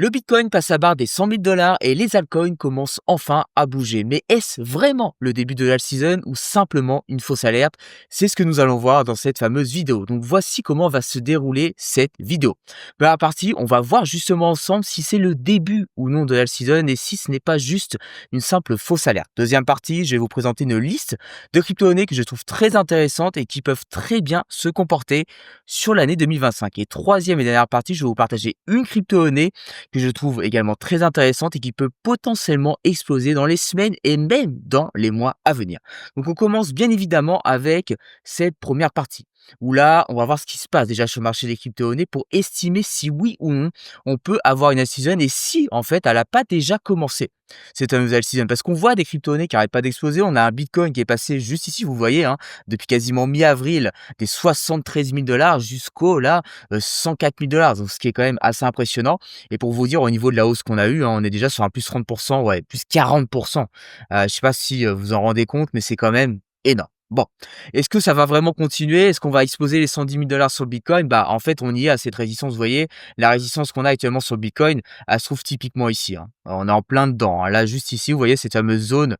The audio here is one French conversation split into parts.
Le Bitcoin passe la barre des 100 000 $ et les altcoins commencent enfin à bouger. Mais est-ce vraiment le début de l'alt season ou simplement une fausse alerte? C'est ce que nous allons voir dans cette fameuse vidéo. Donc voici comment va se dérouler cette vidéo. Première partie, on va voir justement ensemble si c'est le début ou non de l'alt season et si ce n'est pas juste une simple fausse alerte. Deuxième partie, je vais vous présenter une liste de crypto-monnaies que je trouve très intéressantes et qui peuvent très bien se comporter sur l'année 2025. Et troisième et dernière partie, je vais vous partager une crypto-monnaie que je trouve également très intéressante et qui peut potentiellement exploser dans les semaines et même dans les mois à venir. Donc on commence bien évidemment avec cette première partie où là, on va voir ce qui se passe déjà sur le marché des crypto-monnaies pour estimer si oui ou non on peut avoir une alt season et si en fait elle n'a pas déjà commencé cette fameuse alt season. Parce qu'on voit des crypto-monnaies qui n'arrêtent pas d'exploser. On a un Bitcoin qui est passé juste ici, vous voyez, hein, depuis quasiment mi-avril, des 73 000 $ jusqu'au là 104 000 $. Donc ce qui est quand même assez impressionnant. Et pour vous dire, au niveau de la hausse qu'on a eue, hein, on est déjà sur un plus 30%, ouais, plus 40%. Je ne sais pas si vous en rendez compte, mais c'est quand même énorme. Bon, est-ce que ça va vraiment continuer? Est-ce qu'on va exploser les 110 000 $ sur le Bitcoin? Bah, en fait, on y est à cette résistance. Vous voyez, la résistance qu'on a actuellement sur le Bitcoin, elle se trouve typiquement ici, hein. On est en plein dedans, hein. Là, juste ici, vous voyez cette fameuse zone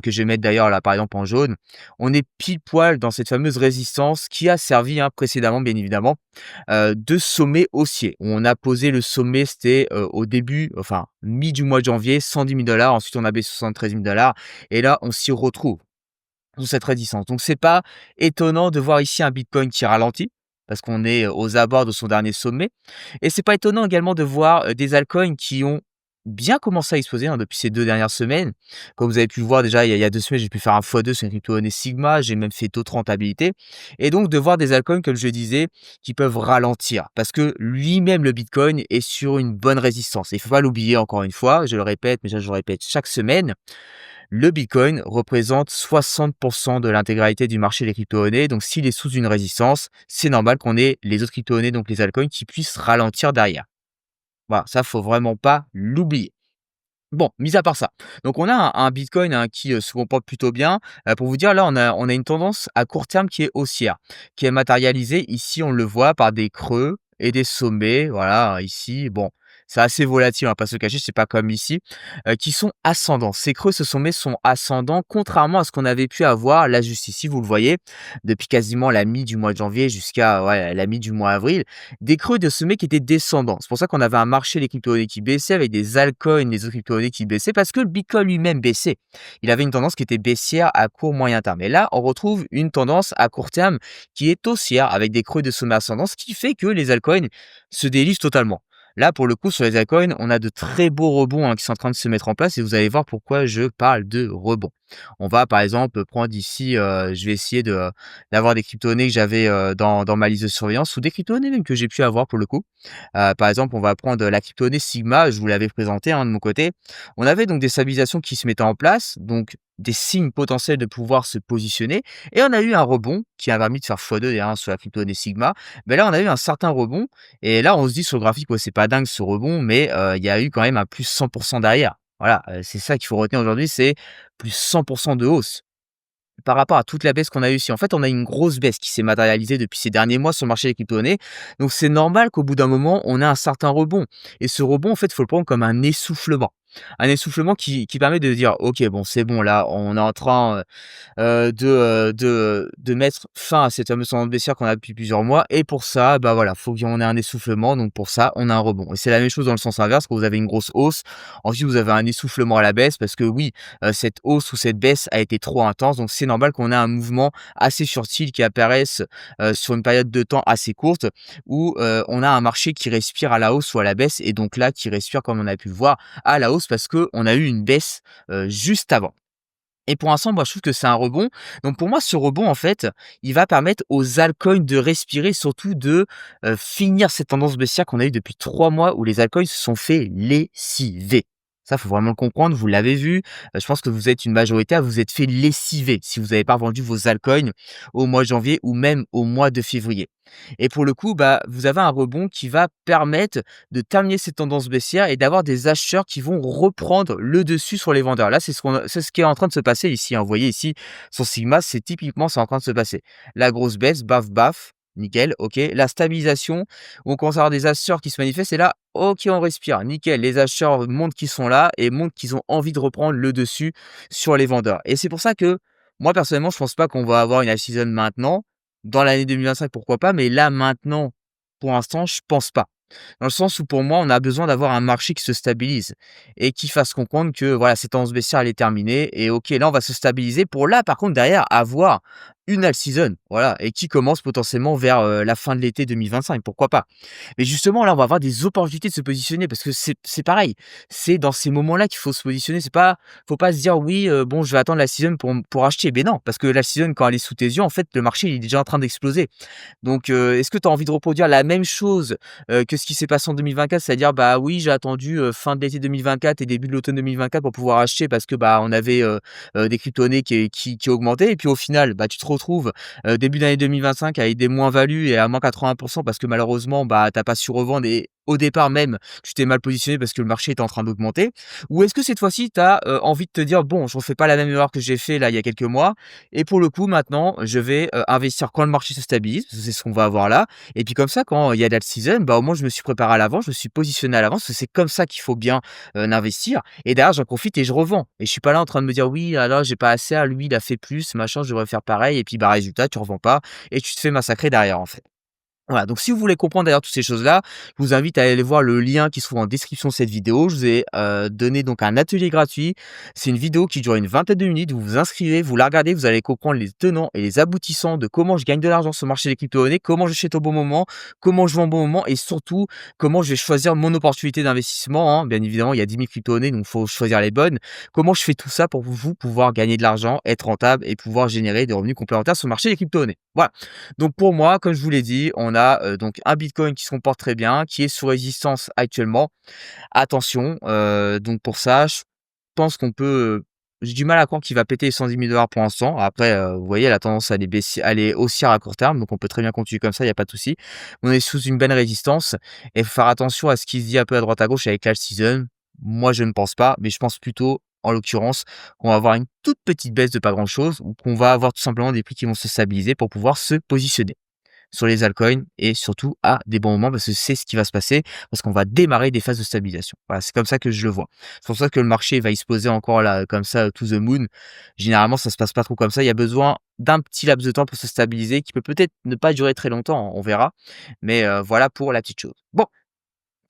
que je vais mettre d'ailleurs là, par exemple, en jaune. On est pile poil dans cette fameuse résistance qui a servi hein, précédemment, bien évidemment, de sommet haussier. On a posé le sommet, c'était au début, enfin, mi du mois de janvier, 110 000 $. Ensuite, on a baissé 73 000 $. Et là, on s'y retrouve sous cette résistance. Donc c'est pas étonnant de voir ici un Bitcoin qui ralentit parce qu'on est aux abords de son dernier sommet et c'est pas étonnant également de voir, des altcoins qui ont bien commencé à exploser, hein, depuis ces 2 dernières semaines. Comme vous avez pu le voir déjà il y a 2 semaines, j'ai pu faire un x2 sur une crypto-monnaie Sigma, j'ai même fait taux de rentabilité et donc de voir des altcoins comme je disais qui peuvent ralentir parce que lui-même le Bitcoin est sur une bonne résistance et il faut pas l'oublier encore une fois, je le répète, mais ça je le répète chaque semaine, le Bitcoin représente 60% de l'intégralité du marché des crypto-monnaies. Donc, s'il est sous une résistance, c'est normal qu'on ait les autres crypto-monnaies, donc les altcoins, qui puissent ralentir derrière. Voilà, ça, faut vraiment pas l'oublier. Bon, mis à part ça, donc on a un Bitcoin hein, qui se comporte plutôt bien. Pour vous dire, là, on a une tendance à court terme qui est haussière, qui est matérialisée. Ici, on le voit par des creux et des sommets. Voilà, ici, bon, c'est assez volatile, on va pas se le cacher, c'est pas comme ici, qui sont ascendants. Ces creux, ce sommets sont ascendants, contrairement à ce qu'on avait pu avoir là juste ici, vous le voyez, depuis quasiment la mi du mois de janvier jusqu'à ouais, la mi du mois avril, des creux de sommets qui étaient descendants. C'est pour ça qu'on avait un marché des crypto-monnaies qui baissait avec des altcoins, des autres crypto-monnaies qui baissaient parce que le Bitcoin lui-même baissait. Il avait une tendance qui était baissière à court moyen terme. Et là, on retrouve une tendance à court terme qui est haussière avec des creux de sommets ascendants, ce qui fait que les altcoins se délivrent totalement. Là, pour le coup, sur les altcoins, on a de très beaux rebonds hein, qui sont en train de se mettre en place et vous allez voir pourquoi je parle de rebonds. On va par exemple prendre ici, je vais essayer d'avoir des crypto-monnaies que j'avais dans ma liste de surveillance ou des crypto-monnaies même que j'ai pu avoir pour le coup. Par exemple, on va prendre la crypto-monnaie Sigma, je vous l'avais présenté hein, de mon côté. On avait donc des stabilisations qui se mettaient en place, donc des signes potentiels de pouvoir se positionner et on a eu un rebond qui a permis de faire x2 derrière sur la crypto-monnaie Sigma. Mais là, on a eu un certain rebond et là, on se dit sur le graphique, ouais, c'est pas dingue ce rebond, mais il y a eu quand même un plus 100% derrière. Voilà, c'est ça qu'il faut retenir aujourd'hui, c'est plus 100% de hausse par rapport à toute la baisse qu'on a eue ici. En fait, on a une grosse baisse qui s'est matérialisée depuis ces derniers mois sur le marché des crypto-monnaies. Donc, c'est normal qu'au bout d'un moment, on ait un certain rebond. Et ce rebond, en fait, il faut le prendre comme un essoufflement. Un essoufflement qui permet de dire, OK, bon, c'est bon, là, on est en train de mettre fin à cette fameuse tendance baissière qu'on a depuis plusieurs mois et pour ça, bah, voilà, faut qu'on ait un essoufflement donc pour ça, on a un rebond et c'est la même chose dans le sens inverse quand vous avez une grosse hausse. Ensuite, vous avez un essoufflement à la baisse parce que oui, cette hausse ou cette baisse a été trop intense donc c'est normal qu'on ait un mouvement assez furtif qui apparaisse, sur une période de temps assez courte où, on a un marché qui respire à la hausse ou à la baisse et donc là, qui respire comme on a pu le voir à la hausse parce qu'on a eu une baisse, juste avant. Et pour l'instant, moi, je trouve que c'est un rebond. Donc pour moi, ce rebond, en fait, il va permettre aux altcoins de respirer, surtout de, finir cette tendance baissière qu'on a eue depuis 3 mois où les altcoins se sont fait lessiver. Ça, faut vraiment le comprendre, vous l'avez vu. Je pense que vous êtes une majorité à vous être fait lessiver si vous n'avez pas vendu vos altcoins au mois de janvier ou même au mois de février. Et pour le coup, bah, vous avez un rebond qui va permettre de terminer cette tendance baissière et d'avoir des acheteurs qui vont reprendre le dessus sur les vendeurs. Là, c'est ce qui est en train de se passer ici, hein. Vous voyez ici, sur Sigma, c'est typiquement, c'est en train de se passer. La grosse baisse, baf, baf. nickel, OK. La stabilisation, où on commence à avoir des acheteurs qui se manifestent et là, OK, on respire, nickel. Les acheteurs montrent qu'ils sont là et montrent qu'ils ont envie de reprendre le dessus sur les vendeurs et c'est pour ça que moi, personnellement, je pense pas qu'on va avoir une high season maintenant. Dans l'année 2025, pourquoi pas, mais là, maintenant, pour l'instant, je pense pas. Dans le sens où pour moi, on a besoin d'avoir un marché qui se stabilise et qui fasse comprendre que voilà, cette tendance baissière, elle est terminée et OK, là, on va se stabiliser pour là, par contre, derrière, avoir une all season, voilà, et qui commence potentiellement vers, la fin de l'été 2025, pourquoi pas? Mais justement, là, on va avoir des opportunités de se positionner parce que c'est pareil, c'est dans ces moments-là qu'il faut se positionner. C'est pas faut pas se dire: «Oui, bon, je vais attendre la season pour acheter». Mais non, parce que la season, quand elle est sous tes yeux, en fait, le marché, il est déjà en train d'exploser. Donc, est-ce que tu as envie de reproduire la même chose, que ce qui s'est passé en 2024? C'est-à-dire, bah, oui, j'ai attendu, fin de l'été 2024 et début de l'automne 2024 pour pouvoir acheter parce que, bah, on avait, des crypto-monnaies qui augmentaient et puis au final, bah, tu te retrouves, début d'année 2025 avec des moins-values et à moins 80 parce que malheureusement, bah, tu as pas su revendre et au départ même, tu t'es mal positionné parce que le marché était en train d'augmenter? Ou est-ce que cette fois-ci, tu as, envie de te dire: «Bon, je refais pas la même erreur que j'ai fait là il y a quelques mois et pour le coup maintenant je vais, investir quand le marché se stabilise», parce que c'est ce qu'on va avoir là et puis comme ça quand il y a de la season, bah, au moins je me suis préparé à l'avance, je me suis positionné à l'avance, parce que c'est comme ça qu'il faut bien, investir et derrière j'en profite et je revends et je suis pas là en train de me dire: «Oui, ah là j'ai pas assez, ah lui il a fait plus, machin, je devrais faire pareil» et puis, bah, résultat tu revends pas et tu te fais massacrer derrière en fait. Voilà, donc si vous voulez comprendre d'ailleurs toutes ces choses-là, je vous invite à aller voir le lien qui se trouve en description de cette vidéo. Je vous ai, donné donc un atelier gratuit. C'est une vidéo qui dure une vingtaine de minutes. Vous vous inscrivez, vous la regardez, vous allez comprendre les tenants et les aboutissants de comment je gagne de l'argent sur le marché des crypto-monnaies, comment j'achète au bon moment, comment je vends au bon moment et surtout comment je vais choisir mon opportunité d'investissement, hein. Bien évidemment, il y a 10 000 crypto-monnaies, donc il faut choisir les bonnes. Comment je fais tout ça pour vous pouvoir gagner de l'argent, être rentable et pouvoir générer des revenus complémentaires sur le marché des crypto-monnaies. Voilà. Donc pour moi, comme je vous l'ai dit, on a, donc un bitcoin qui se comporte très bien, qui est sous résistance actuellement. Attention, donc pour ça, je pense qu'on peut, j'ai du mal à croire qu'il va péter les 110 000 $ pour l'instant. Après, vous voyez la tendance elle est haussière à court terme, donc on peut très bien continuer comme ça, il y a pas de souci. On est sous une belle résistance et faut faire attention à ce qui se dit un peu à droite à gauche avec l'alt season. Moi, je ne pense pas, mais je pense plutôt, en l'occurrence, qu'on va avoir une toute petite baisse de pas grand chose ou qu'on va avoir tout simplement des prix qui vont se stabiliser pour pouvoir se positionner sur les altcoins et surtout à des bons moments parce que c'est ce qui va se passer, parce qu'on va démarrer des phases de stabilisation. Voilà, c'est comme ça que je le vois. C'est pour ça que le marché va exploser encore là, comme ça, to the moon. Généralement, ça se passe pas trop comme ça. Il y a besoin d'un petit laps de temps pour se stabiliser qui peut peut-être ne pas durer très longtemps, on verra. Mais voilà pour la petite chose. Bon,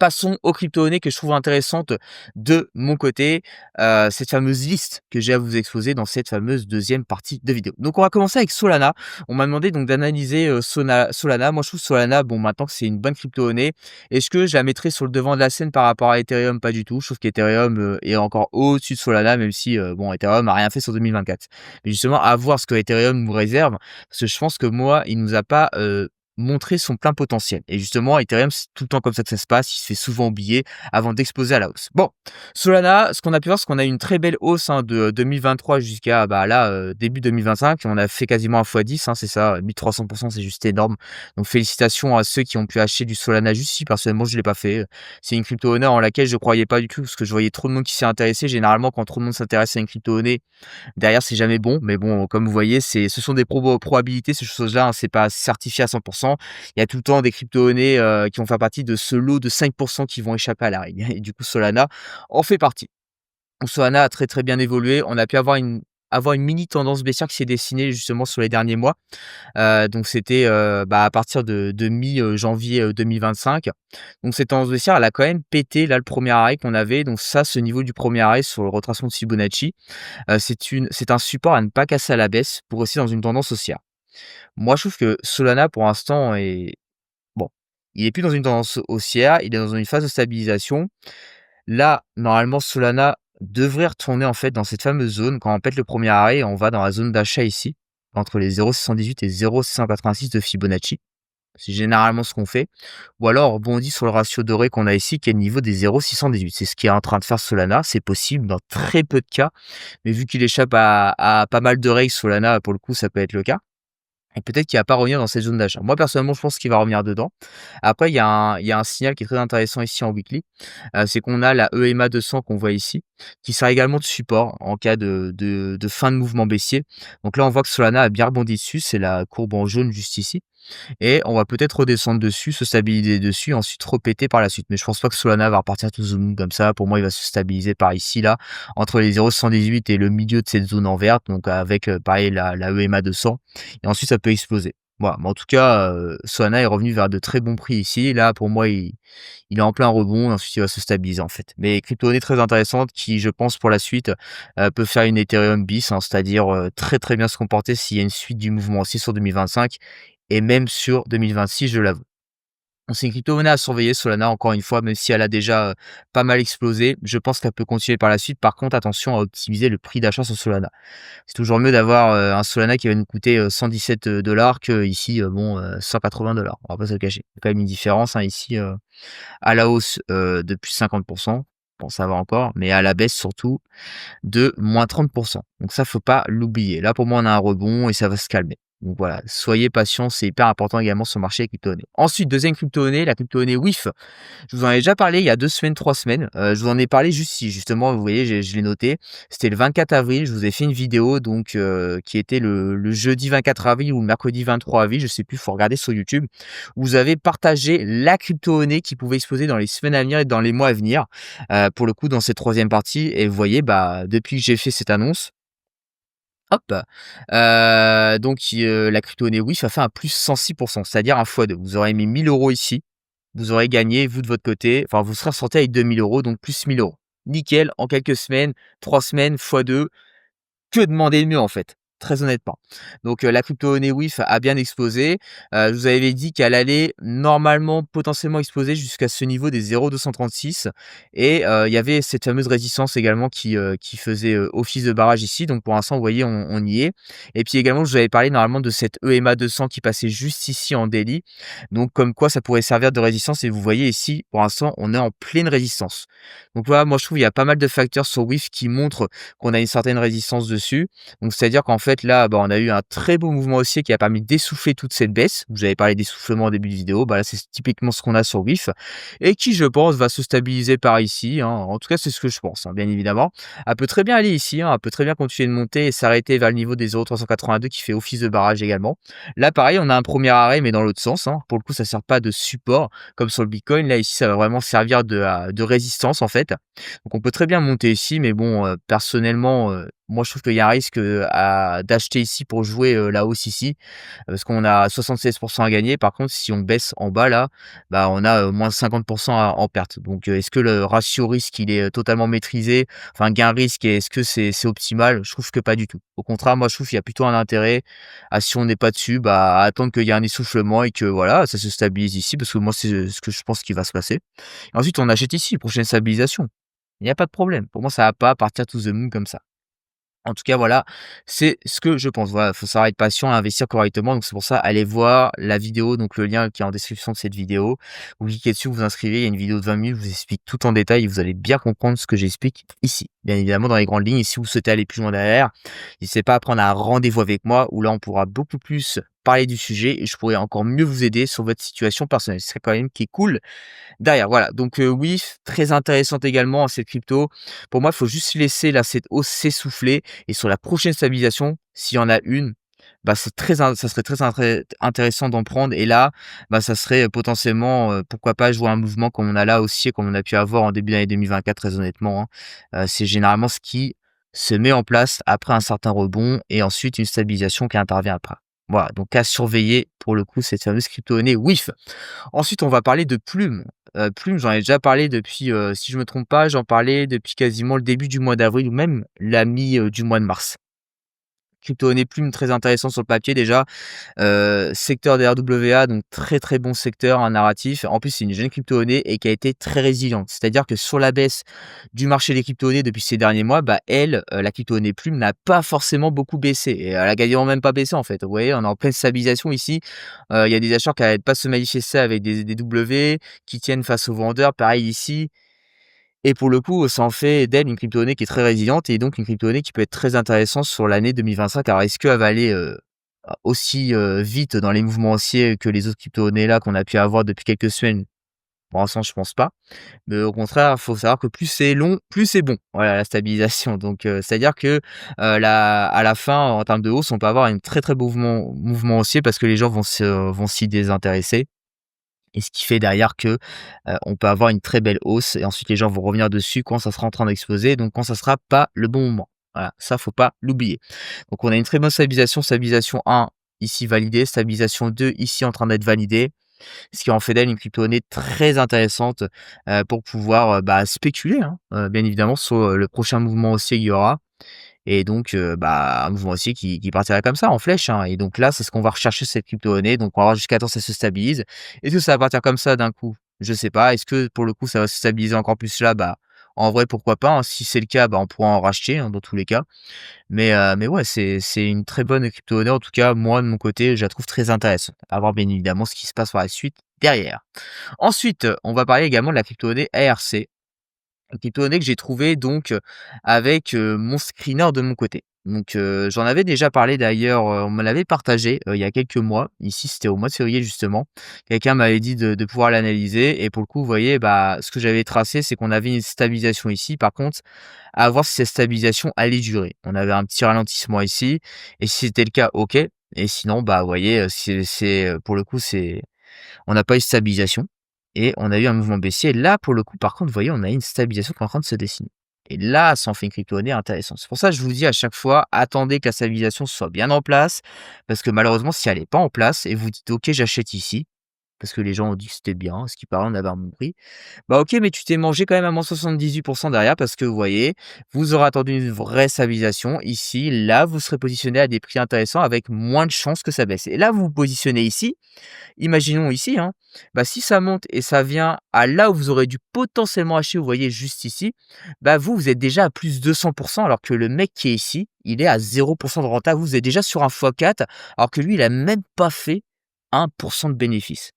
passons aux crypto-monnaies que je trouve intéressantes de mon côté, cette fameuse liste que j'ai à vous exposer dans cette fameuse deuxième partie de vidéo. Donc on va commencer avec Solana. On m'a demandé donc d'analyser, Solana. Moi je trouve Solana, bon maintenant que c'est une bonne crypto-monnaie, est-ce que je la mettrais sur le devant de la scène par rapport à Ethereum? Pas du tout. Je trouve qu'Ethereum, est encore au-dessus de Solana même si, bon Ethereum a rien fait sur 2024. Mais justement à voir ce que Ethereum nous réserve, parce que je pense que moi, il nous a pas, montrer son plein potentiel et justement Ethereum, c'est tout le temps comme ça que ça se passe, il se fait souvent oublier avant d'exploser à la hausse. Bon, Solana, ce qu'on a pu voir, c'est qu'on a eu une très belle hausse, hein, de 2023 jusqu'à, bah, là, début 2025. On a fait quasiment un fois 10, hein, c'est ça, 1300, c'est juste énorme. Donc félicitations à ceux qui ont pu acheter du Solana juste ici. Personnellement, je l'ai pas fait, c'est une crypto-monnaie en laquelle je croyais pas du tout parce que je voyais trop de monde qui s'y intéressait. Généralement, quand trop de monde s'intéresse à une crypto-monnaie, derrière, c'est jamais bon, mais bon, comme vous voyez, ce sont des probabilités, ces choses-là, hein, c'est pas certifié à 100. Il y a tout le temps des crypto-monnaies, qui vont faire partie de ce lot de 5 qui vont échapper à la règle et du coup, Solana en fait partie. Donc Solana a très, très bien évolué. On a pu avoir une mini tendance baissière qui s'est dessinée justement sur les derniers mois. Donc c'était, bah, à partir de mi, janvier, 2025. Donc cette tendance baissière, elle a quand même pété là le premier arrêt qu'on avait. Donc ça, ce niveau du premier arrêt sur le retracement de Fibonacci, c'est un support à ne pas casser à la baisse pour rester dans une tendance haussière. Moi, je trouve que Solana pour l'instant est bon, il est plus dans une tendance haussière, il est dans une phase de stabilisation. Là, normalement, Solana devrait retourner en fait dans cette fameuse zone. Quand on pète le premier arrêt, on va dans la zone d'achat ici, entre les 0,618 et 0,686 de Fibonacci. C'est généralement ce qu'on fait. Ou alors on rebondit sur le ratio doré qu'on a ici, qui est le niveau des 0,618. C'est ce qui est en train de faire Solana. C'est possible dans très peu de cas, mais vu qu'il échappe à pas mal de règles, Solana, pour le coup, ça peut être le cas. Et peut-être qu'il va pas revenir dans cette zone d'achat. Moi, personnellement, je pense qu'il va revenir dedans. Après, il y a un signal qui est très intéressant ici en weekly, c'est qu'on a la EMA 200 qu'on voit ici, qui sert également de support en cas de fin de mouvement baissier. Donc là, on voit que Solana a bien rebondi dessus, c'est la courbe en jaune juste ici. et on va peut-être redescendre dessus, se stabiliser dessus, ensuite repéter par la suite. Mais je pense pas que Solana va repartir tout zoom comme ça. Pour moi, il va se stabiliser par ici, là, entre les 0,118 et le milieu de cette zone en verte, donc avec pareil la EMA 200, et ensuite ça peut exploser. Voilà, mais en tout cas, Solana est revenu vers de très bons prix ici. Là, pour moi, il est en plein rebond et ensuite il va se stabiliser en fait. Mais crypto-monnaie très intéressante qui, je pense, pour la suite, peut faire une Ethereum bis, hein, c'est-à-dire très très bien se comporter s'il y a une suite du mouvement aussi sur 2025 et même sur 2026, je l'avoue. Donc c'est une crypto-monnaie à surveiller, Solana, encore une fois, même si elle a déjà pas mal explosé. Je pense qu'elle peut continuer par la suite. Par contre, attention à optimiser le prix d'achat sur Solana. C'est toujours mieux d'avoir un Solana qui va nous coûter 117 que ici, bon, 180 dollars. On va pas se le cacher. Il y a quand même une différence hein, ici à la hausse de plus de 50%. Bon, ça va encore, mais à la baisse surtout de moins 30%. Donc ça, faut pas l'oublier. Là, pour moi, on a un rebond et ça va se calmer. Donc voilà, soyez patients, c'est hyper important également sur le marché des crypto-monnaies. Ensuite, deuxième crypto-monnaie, la crypto-monnaie WIF. Je vous en ai déjà parlé il y a 2 semaines, 3 semaines. Je vous en ai parlé juste ici, justement, vous voyez, je l'ai noté. C'était le 24 avril, je vous ai fait une vidéo donc qui était le jeudi 24 avril ou le mercredi 23 avril, je sais plus, il faut regarder sur YouTube. Où vous avez partagé la crypto-monnaie qui pouvait exploser dans les semaines à venir et dans les mois à venir. Pour le coup, dans cette troisième partie. Et vous voyez, bah, depuis que j'ai fait cette annonce, hop, donc la crypto-monnaie WIF a fait un plus 106%, c'est-à-dire un fois 2. Vous aurez mis 1 000 € ici, vous aurez gagné, vous de votre côté, enfin vous serez ressorti avec 2 000 €, donc plus 1 000 €. Nickel, en quelques semaines, 3 semaines, fois 2. Que demander de mieux en fait? Très honnêtement. Donc la crypto-monnaie WIF a bien explosé. Je vous avais dit qu'elle allait normalement potentiellement exploser jusqu'à ce niveau des 0,236 et il y avait cette fameuse résistance également qui faisait, office de barrage ici. Donc pour l'instant, vous voyez, on y est et puis également, je vous avais parlé normalement de cette EMA 200 qui passait juste ici en daily. Donc comme quoi ça pourrait servir de résistance et vous voyez ici, pour l'instant, on est en pleine résistance. Donc voilà, moi je trouve il y a pas mal de facteurs sur WIF qui montrent qu'on a une certaine résistance dessus. Donc c'est-à-dire qu'en fait là, bah, on a eu un très beau mouvement haussier qui a permis d'essouffler toute cette baisse. Vous avez parlé d'essoufflement au début de vidéo, bah là c'est typiquement ce qu'on a sur WIF et qui je pense va se stabiliser par ici, hein. En tout cas c'est ce que je pense, hein, bien évidemment. Elle peut très bien aller ici, hein, elle peut très bien continuer de monter et s'arrêter vers le niveau des 0,382 qui fait office de barrage également. Là pareil, on a un premier arrêt mais dans l'autre sens, hein. Pour le coup ça sert pas de support comme sur le Bitcoin. Là ici ça va vraiment servir de résistance en fait. Donc on peut très bien monter ici, mais bon, personnellement, moi je trouve qu'il y a un risque, d'acheter ici pour jouer, la hausse ici, parce qu'on a 76 à gagner. Par contre, si on baisse en bas là, bah, on a, moins 50 en perte. Donc, est-ce que le ratio risque, il est, totalement maîtrisé? Enfin, gain risque et est-ce que c'est optimal? Je trouve que pas du tout. Au contraire, moi je trouve qu'il y a plutôt un intérêt à si on n'est pas dessus, bah, à attendre qu'il y ait un essoufflement et que voilà, ça se stabilise ici parce que moi c'est ce que je pense qui va se passer. Ensuite, on achète ici, prochaine stabilisation. Il y a pas de problème. Pour moi, ça va pas partir to the moon comme ça. En tout cas, voilà, c'est ce que je pense. Voilà, faut savoir être patient et investir correctement. Donc, c'est pour ça, allez voir la vidéo, donc le lien qui est en description de cette vidéo. Vous cliquez dessus, vous vous inscrivez. Il y a une vidéo de 20 minutes, je vous explique tout en détail et vous allez bien comprendre ce que j'explique ici. Bien évidemment, dans les grandes lignes. Et si vous souhaitez aller plus loin derrière, n'hésitez pas à prendre un rendez-vous avec moi où là, on pourra beaucoup plus parler du sujet et je pourrai encore mieux vous aider sur votre situation personnelle. Ce serait quand même qui est cool derrière, voilà. Donc oui, très intéressante également cette crypto. Pour moi, il faut juste laisser là cette hausse s'essouffler et sur la prochaine stabilisation, s'il y en a une, bah, ça serait très intéressant d'en prendre et là, bah, ça serait potentiellement, pourquoi pas jouer un mouvement comme on a là aussi et comme on a pu avoir en début d'année 2024 très honnêtement, hein. C'est généralement ce qui se met en place après un certain rebond et ensuite une stabilisation qui intervient après. Voilà, donc à surveiller pour le coup cette fameuse crypto-monnaie WIF. Ensuite, on va parler de Plume. Plume, j'en ai déjà parlé depuis, si je me trompe pas, j'en parlais depuis quasiment le début du mois d'avril ou même la mi, du mois de mars. Crypto-monnaie Plume, très intéressant sur le papier déjà. Secteur des RWA, donc très, très bon secteur, un narratif. En plus, c'est une jeune crypto-monnaie et qui a été très résiliente. C'est-à-dire que sur la baisse du marché des crypto-monnaies depuis ces derniers mois, bah, elle, la crypto-monnaie Plume n'a pas forcément beaucoup baissé et elle a quasiment même pas baissé en fait. Vous voyez, on est en pleine stabilisation ici. Il y a des acheteurs qui n'arrêtent pas de se manifester avec des W, qui tiennent face aux vendeurs. Pareil ici. Et pour le coup, ça en fait d'elle une crypto-monnaie qui est très résiliente et donc une crypto-monnaie qui peut être très intéressante sur l'année 2025. Alors est-ce qu'elle va aller, aussi, vite dans les mouvements haussiers que les autres crypto-monnaies là qu'on a pu avoir depuis quelques semaines? Pour l'instant, je pense pas. Mais au contraire, il faut savoir que plus c'est long, plus c'est bon. Voilà, la stabilisation. Donc, c'est-à-dire que, à la fin, en termes de hausse, on peut avoir un très, très beau mouvement haussier parce que les gens vont s'y désintéresser et ce qui fait derrière que, on peut avoir une très belle hausse et ensuite les gens vont revenir dessus quand ça sera en train d'exploser, donc quand ça sera pas le bon moment. Voilà, ça faut pas l'oublier. Donc on a une très bonne stabilisation, stabilisation 1 ici validée, stabilisation 2 ici en train d'être validée, ce qui en fait d'elle une crypto-monnaie très intéressante, pour pouvoir, spéculer, hein, bien évidemment sur, le prochain mouvement haussier qu'il y aura et donc un mouvement haussier qui partirait comme ça en flèche, hein et donc là, c'est ce qu'on va rechercher cette crypto-monnaie, donc on va voir jusqu'à temps que ça se stabilise. Est-ce que ça va partir comme ça d'un coup? Je sais pas. Est-ce que pour le coup, ça va se stabiliser encore plus là? En vrai, pourquoi pas, hein. Si c'est le cas, on pourra en racheter, hein, dans tous les cas. Mais ouais, c'est une très bonne crypto-monnaie. En tout cas, moi, de mon côté, je la trouve très intéressante. À voir bien évidemment ce qui se passe par la suite derrière. Ensuite, on va parler également de la crypto-monnaie ARC. Une crypto-monnaie que j'ai trouvée donc, avec, mon screener de mon côté. Donc, j'en avais déjà parlé d'ailleurs, on me l'avait partagé, il y a quelques mois. Ici, c'était au mois de février justement. Quelqu'un m'avait dit de pouvoir l'analyser et pour le coup, vous voyez, ce que j'avais tracé, c'est qu'on avait une stabilisation ici. Par contre, à voir si cette stabilisation allait durer. On avait un petit ralentissement ici et si c'était le cas, OK et sinon, vous voyez, pour le coup, on n'a pas eu de stabilisation et on a eu un mouvement baissier. Là, pour le coup, par contre, vous voyez, on a une stabilisation qui est en train de se dessiner. Et là, ça en fait une crypto-monnaie intéressante. C'est pour ça que je vous dis à chaque fois, attendez que la stabilisation soit bien en place, parce que malheureusement, si elle n'est pas en place et vous dites, OK, j'achète ici, parce que les gens ont dit que c'était bien, ce qui paraît, on avait un bon prix. OK, mais tu t'es mangé quand même à -78% derrière parce que vous voyez, vous aurez attendu une vraie stabilisation. Ici, là, vous serez positionné à des prix intéressants avec moins de chances que ça baisse. Et là, vous vous positionnez ici. Imaginons ici, hein, si ça monte et ça vient à là où vous aurez dû potentiellement acheter, vous voyez juste ici, vous êtes déjà à plus 200% alors que le mec qui est ici, il est à 0% de rentable. Vous êtes déjà sur un x4 alors que lui, il a même pas fait 1% de bénéfice.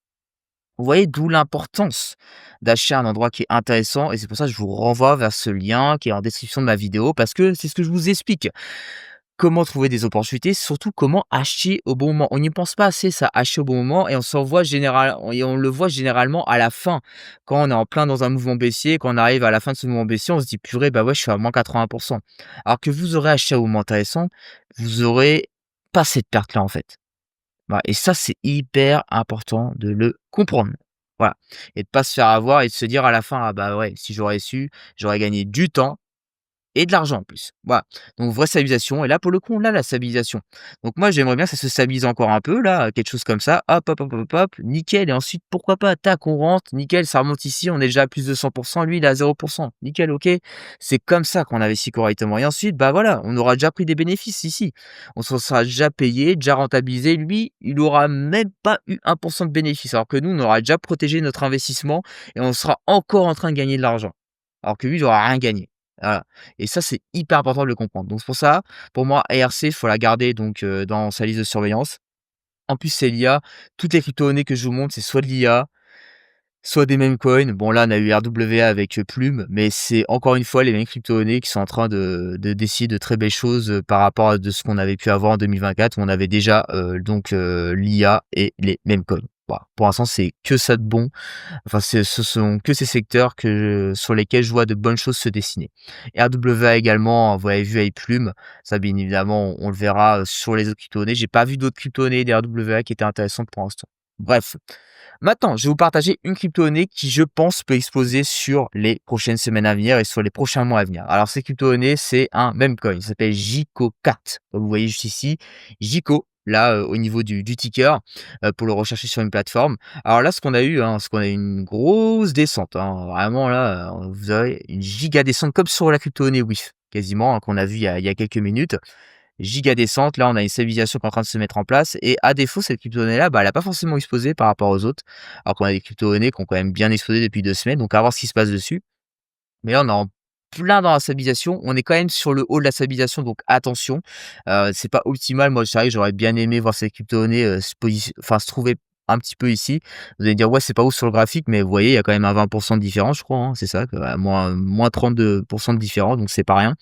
Vous voyez d'où l'importance d'acheter un endroit qui est intéressant et c'est pour ça que je vous renvoie vers ce lien qui est en description de ma vidéo parce que c'est ce que je vous explique. Comment trouver des opportunités, surtout comment acheter au bon moment. On n'y pense pas assez ça, acheter au bon moment et on le voit généralement à la fin. Quand on est en plein dans un mouvement baissier, quand on arrive à la fin de ce mouvement baissier, on se dit: «Purée, ouais, je suis à moins 80%». Alors que vous aurez acheté au moment intéressant, vous aurez pas cette perte-là, en fait. Voilà et ça, c'est hyper important de le comprendre. Voilà et de pas se faire avoir et de se dire à la fin: «Ah ouais, si j'aurais su, j'aurais gagné du temps et de l'argent en plus. Voilà, donc vraie stabilisation et là pour le coup, on a la stabilisation. Donc moi j'aimerais bien que ça se stabilise encore un peu là, quelque chose comme ça. Hop, hop, hop, hop, hop, nickel et ensuite pourquoi pas, tac, on rentre, nickel, ça remonte ici, on est déjà à plus de 100. Lui il est à 0. Nickel, OK. C'est comme ça qu'on investit correctement et ensuite, voilà, on aura déjà pris des bénéfices ici. On se sera déjà payé, déjà rentabilisé. Lui, il aura même pas eu 1% de bénéfice alors que nous, on aura déjà protégé notre investissement et on sera encore en train de gagner de l'argent. Alors que lui, il aura rien gagné. Voilà. Et ça, c'est hyper important de le comprendre. Donc c'est pour ça, pour moi, ARC, il faut la garder donc dans sa liste de surveillance. En plus, c'est l'IA. Toutes les crypto-monnaies que je vous montre, c'est soit de l'IA, soit des mêmes coins. Bon, là, on a eu RWA avec Plume, mais c'est encore une fois les mêmes crypto-monnaies qui sont en train de décider de très belles choses par rapport à de ce qu'on avait pu avoir en 2024 où on avait déjà l'IA et les mêmes coins. Voilà. Pour l'instant, c'est que ça de bon. Enfin, ce sont que ces secteurs sur lesquels je vois de bonnes choses se dessiner. RWA également, vous avez vu avec Plume, ça bien évidemment, on le verra sur les autres crypto-monnaies. J'ai pas vu d'autres crypto-monnaies des RWA qui étaient intéressantes pour l'instant. Bref, maintenant, je vais vous partager une crypto-monnaie qui, je pense, peut exploser sur les prochaines semaines à venir et sur les prochains mois à venir. Alors, cette crypto-monnaie, c'est un meme coin. Il s'appelle JICO4. Comme vous voyez juste ici, JICO, là, au niveau du ticker, pour le rechercher sur une plateforme. Alors là, ce qu'on a eu, hein, une grosse descente. Hein. Vraiment, là, vous avez une giga descente comme sur la crypto-monnaie WIF, quasiment, hein, qu'on a vu il y a quelques minutes giga descente. Là, on a une stabilisation qui est en train de se mettre en place et à défaut, cette crypto-monnaie-là, elle a pas forcément explosé par rapport aux autres, alors qu'on a des crypto-monnaies qui ont quand même bien explosé depuis 2 semaines, donc à voir ce qui se passe dessus. Mais là, on est en plein dans la stabilisation. On est quand même sur le haut de la stabilisation, donc attention. C'est pas optimal. Moi, c'est vrai que j'aurais bien aimé voir cette crypto-monnaie, se trouver un petit peu ici. Vous allez dire: «Ouais, c'est pas ouf sur le graphique», mais vous voyez, il y a quand même un 20% de différence, je crois, hein, c'est ça? Moins 32% de différence, donc c'est pas rien.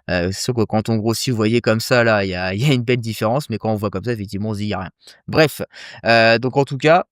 C'est sûr que quand on grossit, vous voyez comme ça là, il y a une belle différence, mais quand on voit comme ça, effectivement, on se dit: «Il y a rien». Bref, donc en tout cas,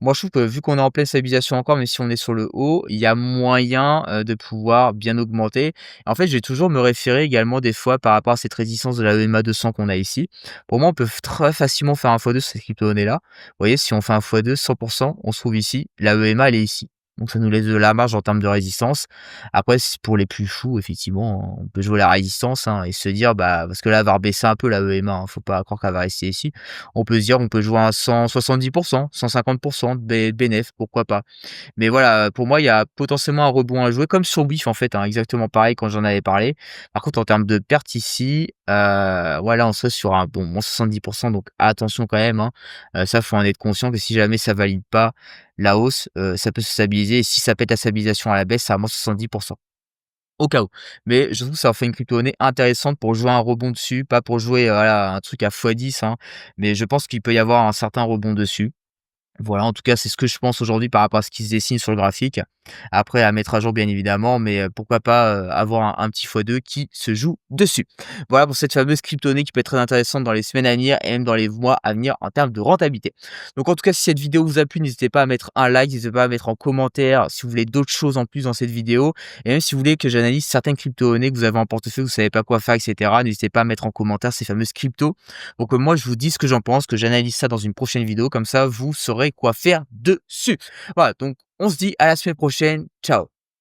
Moi, je trouve que vu qu'on est en pleine stabilisation encore, même si on est sur le haut, il y a moyen, de pouvoir bien augmenter. En fait, je vais toujours me référer également des fois par rapport à cette résistance de la EMA 200 qu'on a ici. Pour moi, on peut très facilement faire un x2 sur cette crypto-monnaie-là. Vous voyez, si on fait un x2, 100 on se trouve ici. La EMA, elle est ici. Donc ça nous laisse de la marge en termes de résistance. Après, c'est pour les plus fous, effectivement, on peut jouer la résistance, hein, et se dire, bah, parce que là, elle va rebaisser un peu la EMA, hein, faut pas croire qu'elle va rester ici. On peut se dire, on peut jouer à 170 150 de bénéf, pourquoi pas. Mais voilà, pour moi, il y a potentiellement un rebond à jouer comme sur BIF en fait, hein, exactement pareil quand j'en avais parlé. Par contre, en termes de perte ici, voilà, on serait sur un bon, moins 70 donc attention quand même, hein. Ça, faut en être conscient que si jamais ça valide pas la hausse, ça peut se stabiliser et si ça pète la stabilisation à la baisse, c'est à moins 70 au cas où. Mais je trouve que ça en fait une crypto-monnaie intéressante pour jouer un rebond dessus, pas pour jouer, voilà, un truc à x10, hein, mais je pense qu'il peut y avoir un certain rebond dessus. Voilà, en tout cas, c'est ce que je pense aujourd'hui par rapport à ce qui se dessine sur le graphique. Après, à mettre à jour, bien évidemment, mais pourquoi pas, avoir un petit x2 qui se joue dessus. Voilà pour cette fameuse crypto-monnaie qui peut être très intéressante dans les semaines à venir et même dans les mois à venir en termes de rentabilité. Donc en tout cas, si cette vidéo vous a plu, n'hésitez pas à mettre un like, n'hésitez pas à mettre en commentaire si vous voulez d'autres choses en plus dans cette vidéo et même si vous voulez que j'analyse certaines crypto-monnaies que vous avez en portefeuille, vous savez pas quoi faire et cetera, n'hésitez pas à mettre en commentaire ces fameuses cryptos pour que moi je vous dise ce que j'en pense, que j'analyse ça dans une prochaine vidéo, comme ça vous saurez quoi faire dessus. Voilà, donc on se dit à la semaine prochaine. Ciao.